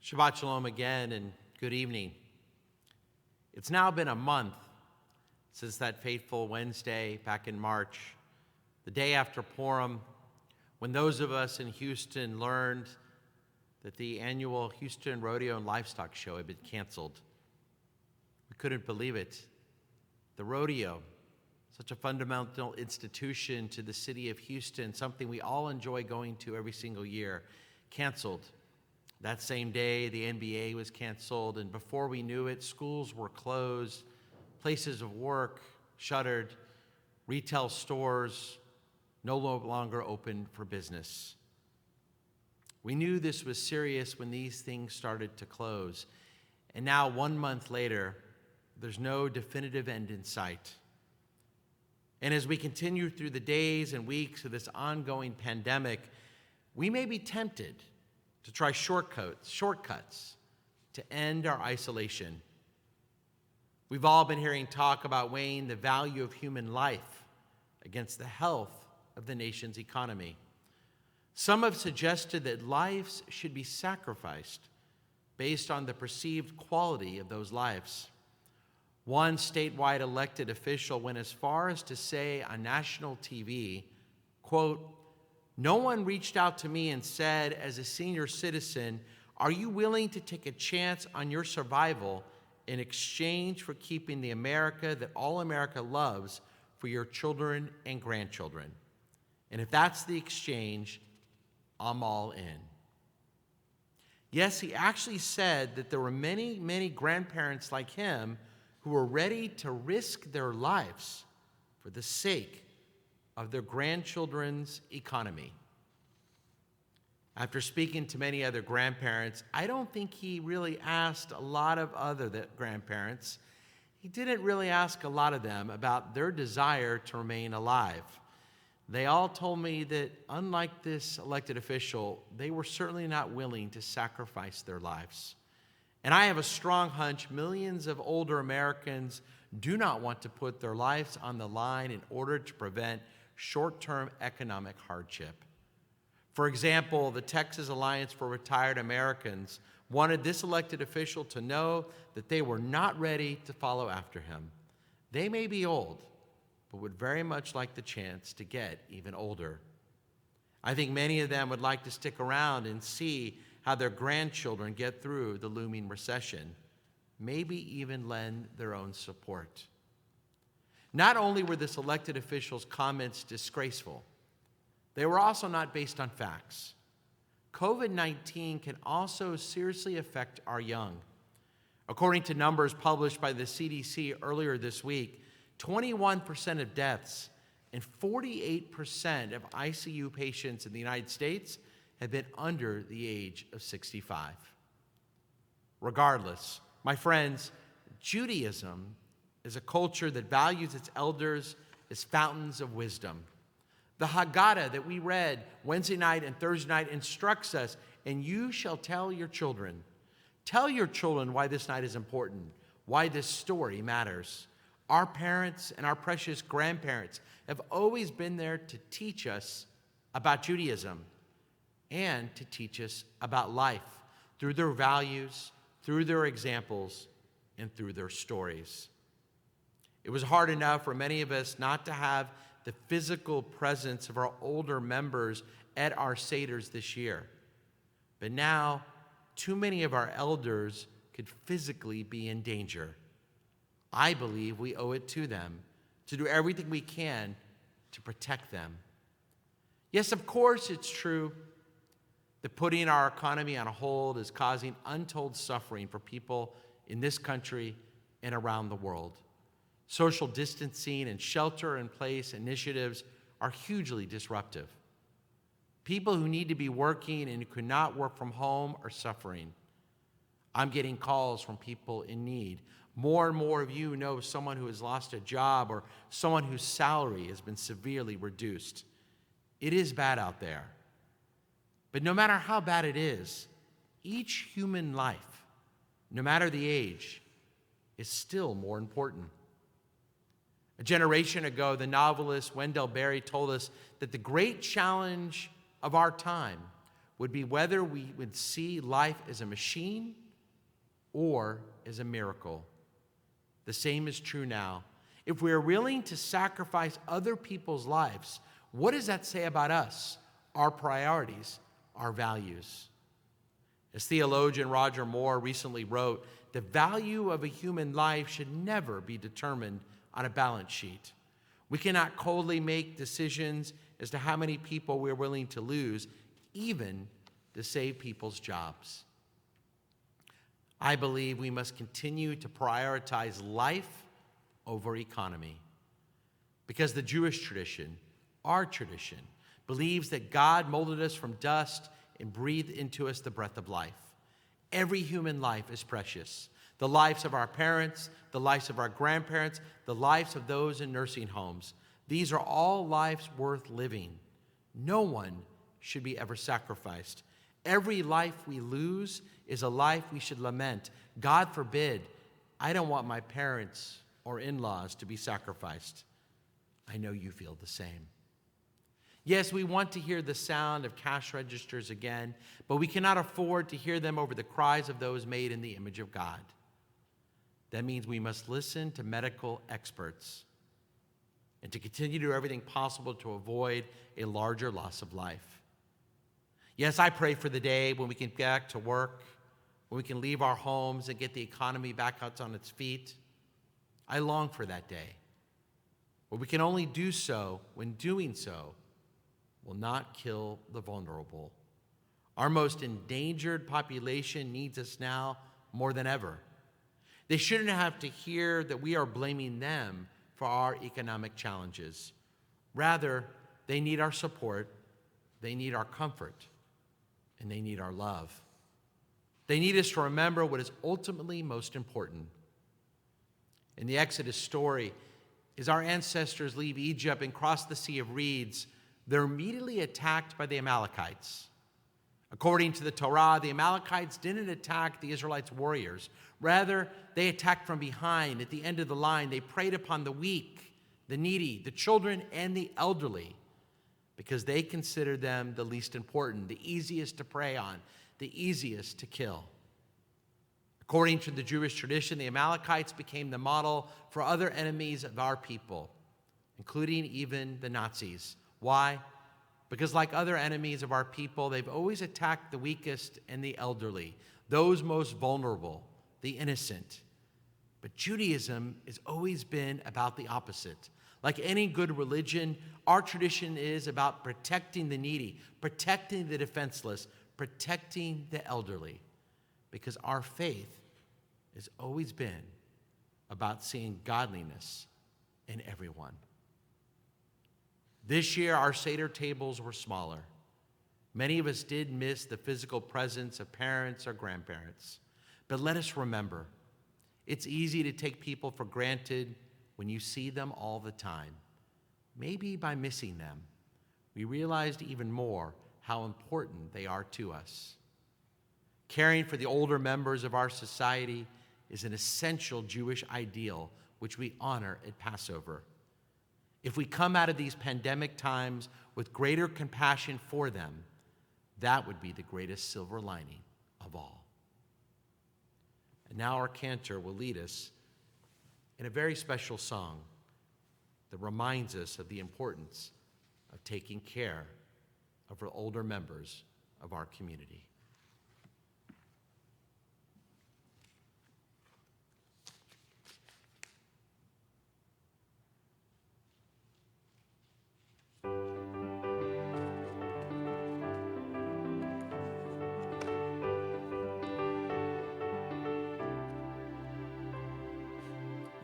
Shabbat Shalom again, and good evening. It's now been a month since that fateful Wednesday back in March, the day after Purim, when those of us in Houston learned that the annual Houston Rodeo and Livestock Show had been canceled. We couldn't believe it. The rodeo, such a fundamental institution to the city of Houston, something we all enjoy going to every single year, canceled. That same day, the NBA was canceled, and before we knew it, schools were closed, places of work shuttered, retail stores no longer open for business. We knew this was serious when these things started to close, and now 1 month later, there's no definitive end in sight. And as we continue through the days and weeks of this ongoing pandemic, we may be tempted to try shortcuts to end our isolation. We've all been hearing talk about weighing the value of human life against the health of the nation's economy. Some have suggested that lives should be sacrificed based on the perceived quality of those lives. One statewide elected official went as far as to say on national TV, quote, "No one reached out to me and said, as a senior citizen, are you willing to take a chance on your survival in exchange for keeping the America that all America loves for your children and grandchildren? And if that's the exchange, I'm all in." Yes, he actually said that there were many, many grandparents like him who were ready to risk their lives for the sake of their grandchildren's economy. After speaking to many other grandparents, I don't think he really asked a lot of other grandparents. He didn't really ask a lot of them about their desire to remain alive. They all told me that, unlike this elected official, they were certainly not willing to sacrifice their lives. And I have a strong hunch millions of older Americans do not want to put their lives on the line in order to prevent short-term economic hardship. For example, the Texas Alliance for Retired Americans wanted this elected official to know that they were not ready to follow after him. They may be old, but would very much like the chance to get even older. I think many of them would like to stick around and see how their grandchildren get through the looming recession, maybe even lend their own support. Not only were this elected official's comments disgraceful, they were also not based on facts. COVID-19 can also seriously affect our young. According to numbers published by the CDC earlier this week, 21% of deaths and 48% of ICU patients in the United States have been under the age of 65. Regardless, my friends, Judaism is a culture that values its elders as fountains of wisdom. The Haggadah that we read Wednesday night and Thursday night instructs us, "And you shall tell your children." Tell your children why this night is important, why this story matters. Our parents and our precious grandparents have always been there to teach us about Judaism and to teach us about life through their values, through their examples, and through their stories. It was hard enough for many of us not to have the physical presence of our older members at our Seders this year. But now, too many of our elders could physically be in danger. I believe we owe it to them to do everything we can to protect them. Yes, of course, it's true that putting our economy on hold is causing untold suffering for people in this country and around the world. Social distancing and shelter-in-place initiatives are hugely disruptive. People who need to be working and who could not work from home are suffering. I'm getting calls from people in need. More and more of you know someone who has lost a job or someone whose salary has been severely reduced. It is bad out there. But no matter how bad it is, each human life, no matter the age, is still more important. A generation ago, the novelist Wendell Berry told us that the great challenge of our time would be whether we would see life as a machine or as a miracle. The same is true now. If we are willing to sacrifice other people's lives, what does that say about us, our priorities, our values? As theologian Roger Moore recently wrote, the value of a human life should never be determined on a balance sheet. We cannot coldly make decisions as to how many people we're willing to lose, even to save people's jobs. I believe we must continue to prioritize life over economy, because the Jewish tradition, our tradition, believes that God molded us from dust and breathed into us the breath of life. Every human life is precious. The lives of our parents, the lives of our grandparents, the lives of those in nursing homes. These are all lives worth living. No one should be ever sacrificed. Every life we lose is a life we should lament. God forbid, I don't want my parents or in-laws to be sacrificed. I know you feel the same. Yes, we want to hear the sound of cash registers again, but we cannot afford to hear them over the cries of those made in the image of God. That means we must listen to medical experts and to continue to do everything possible to avoid a larger loss of life. Yes, I pray for the day when we can get back to work, when we can leave our homes and get the economy back out on its feet. I long for that day. But we can only do so when doing so will not kill the vulnerable. Our most endangered population needs us now more than ever. They shouldn't have to hear that we are blaming them for our economic challenges. Rather, they need our support, they need our comfort, and they need our love. They need us to remember what is ultimately most important. In the Exodus story, as our ancestors leave Egypt and cross the Sea of Reeds, they're immediately attacked by the Amalekites. According to the Torah, the Amalekites didn't attack the Israelites' warriors. Rather, they attacked from behind. At the end of the line, they preyed upon the weak, the needy, the children, and the elderly, because they considered them the least important, the easiest to prey on, the easiest to kill. According to the Jewish tradition, the Amalekites became the model for other enemies of our people, including even the Nazis. Why? Because like other enemies of our people, they've always attacked the weakest and the elderly, those most vulnerable, the innocent. But Judaism has always been about the opposite. Like any good religion, our tradition is about protecting the needy, protecting the defenseless, protecting the elderly, because our faith has always been about seeing godliness in everyone. This year, our Seder tables were smaller. Many of us did miss the physical presence of parents or grandparents. But let us remember, it's easy to take people for granted when you see them all the time. Maybe by missing them, we realized even more how important they are to us. Caring for the older members of our society is an essential Jewish ideal which we honor at Passover. If we come out of these pandemic times with greater compassion for them, that would be the greatest silver lining of all. And now our cantor will lead us in a very special song that reminds us of the importance of taking care of our older members of our community.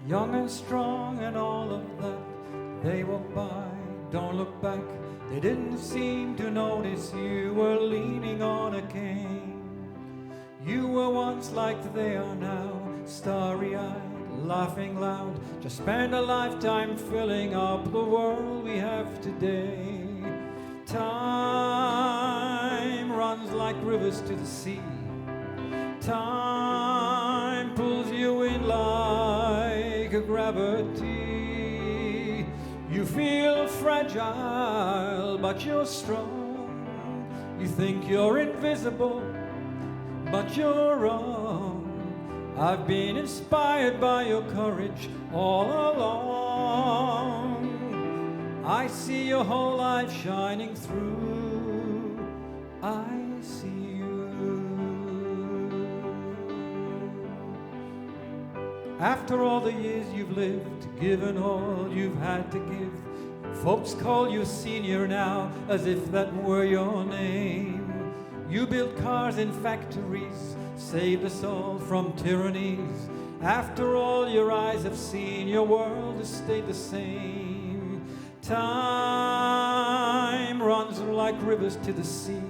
Young and strong and all of that, they walked by, don't look back. They didn't seem to notice you were leaning on a cane. You were once like they are now, starry-eyed, laughing loud. Just spend a lifetime filling up the world we have today. Time runs like rivers to the sea. Time pulls you in like a gravity. You feel fragile, but you're strong. You think you're invisible, but you're wrong. I've been inspired by your courage all along. I see your whole life shining through. I see you. After all the years you've lived, given all you've had to give, folks call you senior now as if that were your name. You built cars in factories, saved us all from tyrannies. After all your eyes have seen, your world has stayed the same. Time runs like rivers to the sea.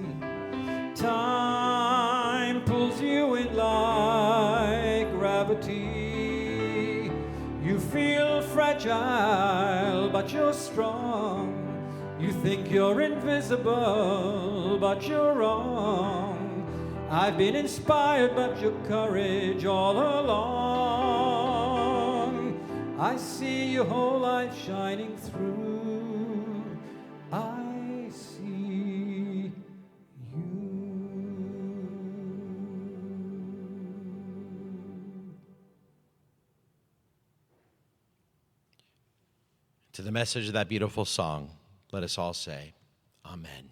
Time pulls you in like gravity. You feel fragile, but you're strong. You think you're invisible, but you're wrong. I've been inspired by your courage all along. I see your whole life shining through. I see you. To the message of that beautiful song, let us all say, Amen.